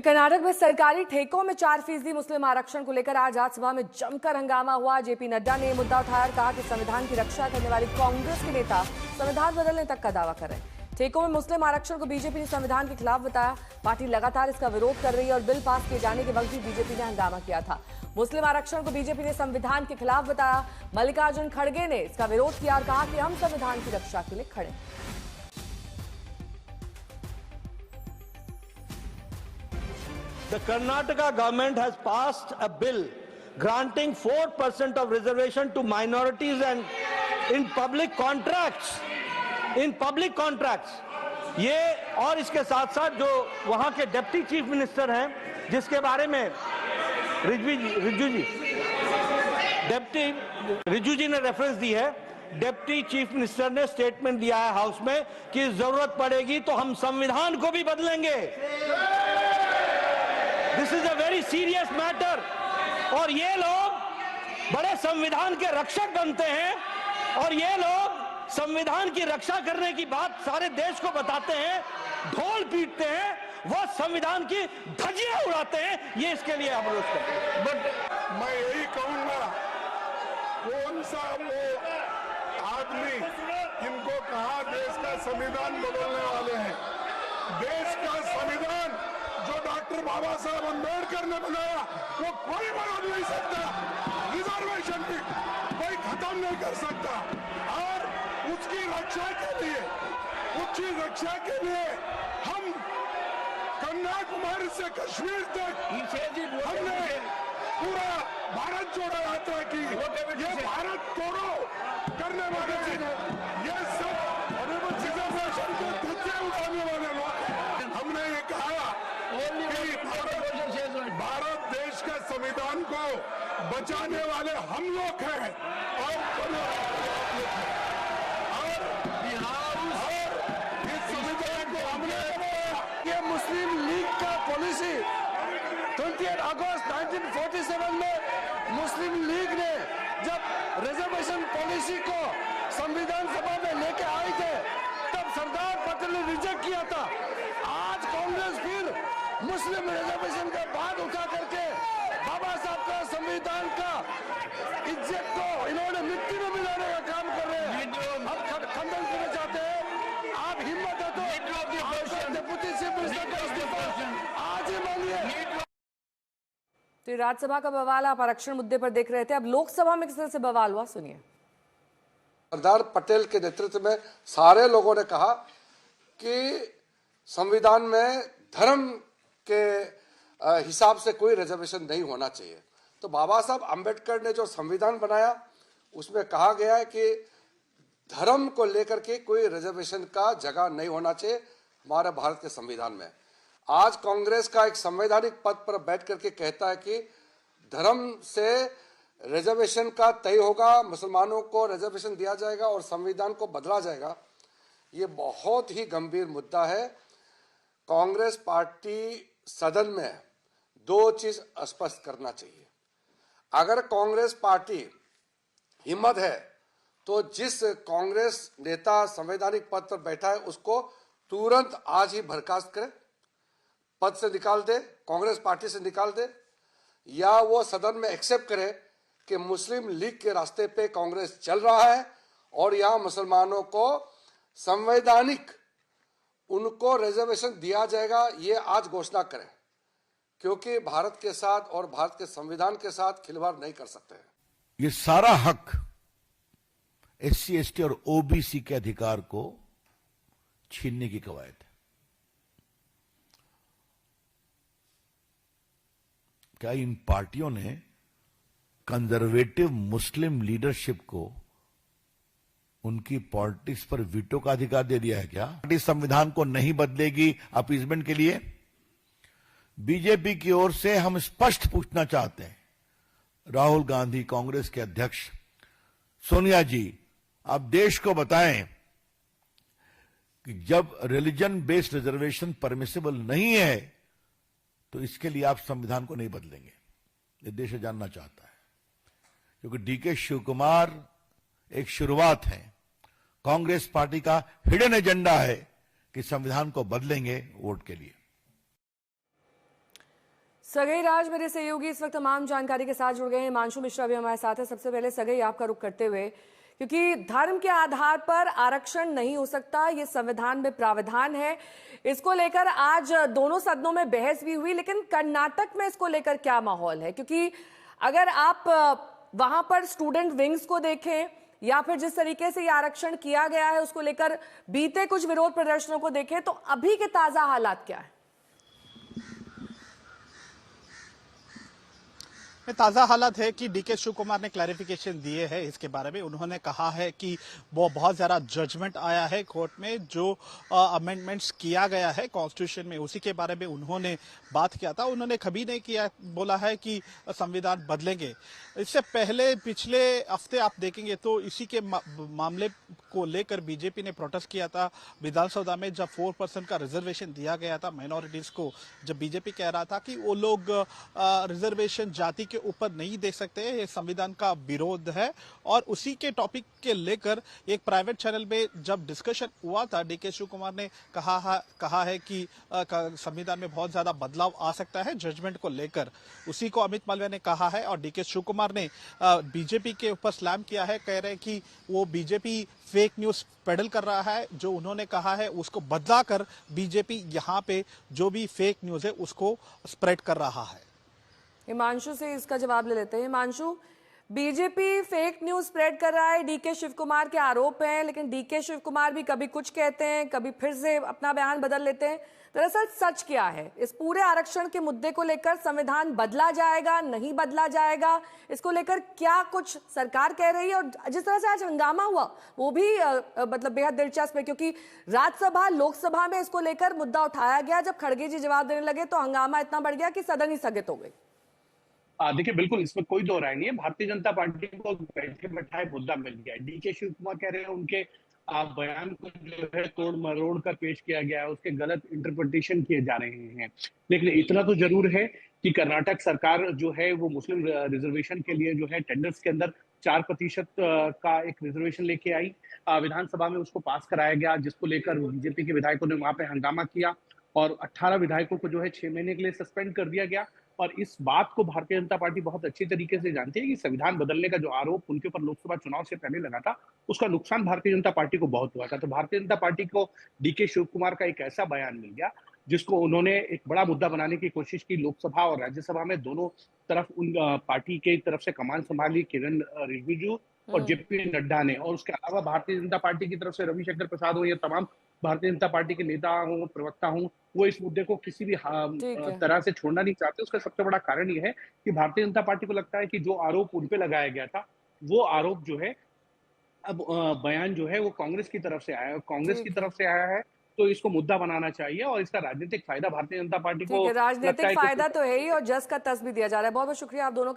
कर्नाटक में सरकारी ठेकों में 4% मुस्लिम आरक्षण को लेकर आज राज्यसभा में जमकर हंगामा हुआ। जेपी नड्डा ने मुद्दा उठाया और कहा कि संविधान की रक्षा करने वाली कांग्रेस के नेता संविधान बदलने तक का दावा कर रहे हैं। ठेकों में मुस्लिम आरक्षण को बीजेपी ने संविधान के खिलाफ बताया। पार्टी लगातार इसका विरोध कर रही है और बिल पास किए जाने के वक्त भी बीजेपी ने हंगामा किया था। मुस्लिम आरक्षण को बीजेपी ने संविधान के खिलाफ बताया। मल्लिकार्जुन खड़गे ने इसका विरोध किया और कहा कि हम संविधान की रक्षा के लिए खड़े हैं। The Karnataka government has passed a bill granting 4% of reservation to minorities and in public contracts. ये और इसके साथ साथ जो वहां के डिप्टी चीफ मिनिस्टर हैं, जिसके बारे में रिजू जी ने रेफरेंस दी है, डिप्टी चीफ मिनिस्टर ने स्टेटमेंट दिया है हाउस में कि जरूरत पड़ेगी तो हम संविधान को भी बदलेंगे। This is a very serious matter. और ये लोग बड़े संविधान के रक्षक बनते हैं और ये लोग संविधान की रक्षा करने की बात सारे देश को बताते हैं, ढोल पीटते हैं, वो संविधान की धज्जियां उड़ाते हैं। ये इसके लिए हम रोक करते हैं। बट मैं यही कहूंगा, कौन सा वो आदमी इनको कहा देश का संविधान बदलने वाले हैं? देश का संविधान जो डॉक्टर बाबा साहब अम्बेडकर ने बनाया वो कोई बदल नहीं सकता। रिजर्वेशन भी कोई खत्म नहीं कर सकता। और उसकी रक्षा के लिए हम कन्याकुमारी से कश्मीर तक हमने पूरा भारत जोड़ो यात्रा की। ये भारत तोड़ो करने वाले ये सब रिजर्वेशन के धज्जे उड़ाने वाले लोग। हमने ये कहा कि भारत देश के संविधान को बचाने वाले हम लोग हैं और इस संविधान को हमने बनाया। ये मुस्लिम लीग का पॉलिसी 28 अगस्त 1947 में मुस्लिम लीग ने जब रिजर्वेशन पॉलिसी को संविधान सभा में लेके आए थे तब सरदार पटेल ने रिजेक्ट किया था। आज कांग्रेस फिर मुस्लिम रिजर्वेशन का बात उठा करके बाबा साहब का संविधान का इज्जत को इन्होंने मिट्टी में मिलाने का काम कर रहे हैं। हम खंडन करना चाहते हैं। आप हिम्मत है तो डिप्टी चीफ मिनिस्टर का इस्तीफा आज ही मांगिए। तो राज्यसभा का बवाल आप आरक्षण मुद्दे पर देख रहे थे, अब लोकसभा में किस तरह से बवाल हुआ सुनिए। सरदार पटेल के नेतृत्व में सारे लोगों ने कहा कि संविधान में धर्म के हिसाब से कोई रिजर्वेशन नहीं होना चाहिए। तो बाबा साहब अंबेडकर ने जो संविधान बनाया उसमें कहा गया है कि धर्म को लेकर के कोई रिजर्वेशन का जगह नहीं होना चाहिए हमारे भारत के संविधान में। आज कांग्रेस का एक संवैधानिक पद पर बैठ करके कहता है कि धर्म से रिजर्वेशन का तय होगा, मुसलमानों को रिजर्वेशन दिया जाएगा और संविधान को बदला जाएगा। ये बहुत ही गंभीर मुद्दा है। कांग्रेस पार्टी सदन में दो चीज स्पष्ट करना चाहिए। अगर कांग्रेस पार्टी हिम्मत है तो जिस कांग्रेस नेता संवैधानिक पद पर बैठा है उसको तुरंत आज ही बर्खास्त करे, पद से निकाल दे, कांग्रेस पार्टी से निकाल दे, या वो सदन में एक्सेप्ट करे कि मुस्लिम लीग के रास्ते पे कांग्रेस चल रहा है और यहाँ मुसलमानों को संवैधानिक उनको रिजर्वेशन दिया जाएगा, ये आज घोषणा करें, क्योंकि भारत के साथ और भारत के संविधान के साथ खिलवाड़ नहीं कर सकते हैं। ये सारा हक एससी, एसटी और ओबीसी के अधिकार को छीनने की कवायद है। क्या इन पार्टियों ने कंजर्वेटिव मुस्लिम लीडरशिप को उनकी पॉलिटिक्स पर वीटो का अधिकार दे दिया है क्या? पार्टी संविधान को नहीं बदलेगी अपीजमेंट के लिए। बीजेपी की ओर से हम स्पष्ट पूछना चाहते हैं, राहुल गांधी कांग्रेस के अध्यक्ष, सोनिया जी, आप देश को बताएं कि जब रिलीजन बेस्ड रिजर्वेशन परमिसिबल नहीं है तो इसके लिए आप संविधान को नहीं बदलेंगे। ये देश जानना चाहता है, क्योंकि डीके शिव कुमार एक शुरुआत है। कांग्रेस पार्टी का हिडन एजेंडा है कि संविधान को बदलेंगे वोट के लिए। सगई राज मेरे सहयोगी इस वक्त तमाम जानकारी के साथ जुड़ गए हैं। हिमांशु मिश्रा भी हमारे साथ है। सबसे पहले सगई आपका रुख करते हुए, क्योंकि धर्म के आधार पर आरक्षण नहीं हो सकता, ये संविधान में प्रावधान है। इसको लेकर आज दोनों सदनों में बहस भी हुई, लेकिन कर्नाटक में इसको लेकर क्या माहौल है? क्योंकि अगर आप वहां पर स्टूडेंट विंग्स को देखें या फिर जिस तरीके से ये आरक्षण किया गया है उसको लेकर बीते कुछ विरोध प्रदर्शनों को देखें, तो अभी के ताजा हालात क्या है? ताज़ा हालत है कि डीके शिव कुमार ने क्लैरिफिकेशन दिए हैं इसके बारे में। उन्होंने कहा है कि वो बहुत ज़्यादा जजमेंट आया है कोर्ट में, जो अमेंडमेंट्स किया गया है कॉन्स्टिट्यूशन में, उसी के बारे में उन्होंने बात किया था। उन्होंने कभी नहीं किया बोला है कि संविधान बदलेंगे। इससे पहले पिछले हफ्ते आप देखेंगे तो इसी के मामले को लेकर बीजेपी ने प्रोटेस्ट किया था विधानसभा में, जब 4% का रिजर्वेशन दिया गया था माइनॉरिटीज को। जब बीजेपी कह रहा था कि वो लोग रिजर्वेशन जाति के ऊपर नहीं दे सकते, ये संविधान का विरोध है। और उसी के टॉपिक के लेकर एक प्राइवेट चैनल में जब डिस्कशन हुआ था, डीके शिव कुमार ने कहा है कि संविधान में बहुत ज्यादा बदलाव आ सकता है जजमेंट को लेकर। उसी को अमित मालवीय ने कहा है और डीके शिव कुमार ने बीजेपी के ऊपर स्लैम किया है, कह रहे हैं कि वो बीजेपी फेक न्यूज पेडल कर रहा है। जो उन्होंने कहा है उसको बदला कर बीजेपी यहाँ पे जो भी फेक न्यूज है उसको स्प्रेड कर रहा है। हिमांशु से इसका जवाब ले लेते हैं। Himanshu, BJP fake news spread कर रहा है, डीके शिव कुमार के आरोप हैं, लेकिन डीके शिव कुमार भी कभी कुछ कहते हैं, कभी फिर से अपना बयान बदल लेते हैं। दरअसल सच क्या है? इस पूरे आरक्षण के मुद्दे को लेकर संविधान बदला जाएगा, नहीं बदला जाएगा, इसको लेकर क्या कुछ सरकार कह रही है? और जिस तरह से आज हंगामा हुआ वो भी मतलब बेहद दिलचस्प है, क्योंकि राज्यसभा लोकसभा में इसको लेकर मुद्दा उठाया गया। जब खड़गे जी जवाब देने लगे तो हंगामा इतना बढ़ गया कि सदन ही स्थगित हो गई। देखिए, बिल्कुल इसमें कोई दो राय नहीं है। भारतीय जनता पार्टी को बैठे बैठाए मुद्दा मिल गया है। डीके शिव कुमार कह रहे हैं उनके बयान को जो है तोड़ मरोड़ कर पेश किया गया है, उसके गलत इंटरप्रिटेशन किए जा रहे हैं। लेकिन इतना तो जरूर है कि कर्नाटक सरकार जो है वो मुस्लिम रिजर्वेशन के लिए जो है टेंडर्स के अंदर 4% का एक रिजर्वेशन लेके आई। विधानसभा में उसको पास कराया गया, जिसको लेकर बीजेपी के विधायकों ने वहां पे हंगामा किया और 18 विधायकों को जो है 6 महीने के लिए सस्पेंड कर दिया गया। और इस बात को भारतीय जनता पार्टी बहुत अच्छी तरीके से जानती है कि संविधान बदलने का जो आरोप उनके ऊपर लोकसभा चुनाव से पहले लगा था, उसका नुकसान भारतीय जनता पार्टी को बहुत हुआ था। तो भारतीय जनता पार्टी को डीके शिव कुमार का एक ऐसा बयान मिल गया जिसको उन्होंने एक बड़ा मुद्दा बनाने की कोशिश की। लोकसभा और राज्यसभा में दोनों तरफ उन पार्टी की तरफ से कमान संभाली किरण रिजिजू और जेपी नड्डा ने, और उसके अलावा भारतीय जनता पार्टी की तरफ से रविशंकर प्रसाद हो या तमाम भारतीय जनता पार्टी के नेता हों, प्रवक्ता हों, वो इस मुद्दे को किसी भी तरह से छोड़ना नहीं चाहते। उसका सबसे बड़ा कारण ये है कि भारतीय जनता पार्टी को लगता है कि जो आरोप उन पे लगाया गया था वो आरोप जो है अब बयान जो है वो कांग्रेस की तरफ से आया है, कांग्रेस की तरफ से आया है, तो इसको मुद्दा बनाना चाहिए और इसका राजनीतिक फायदा भारतीय जनता पार्टी को राजनीतिक फायदा तो है ही, और जस का तस भी दिया जा रहा है। बहुत बहुत शुक्रिया आप दोनों का।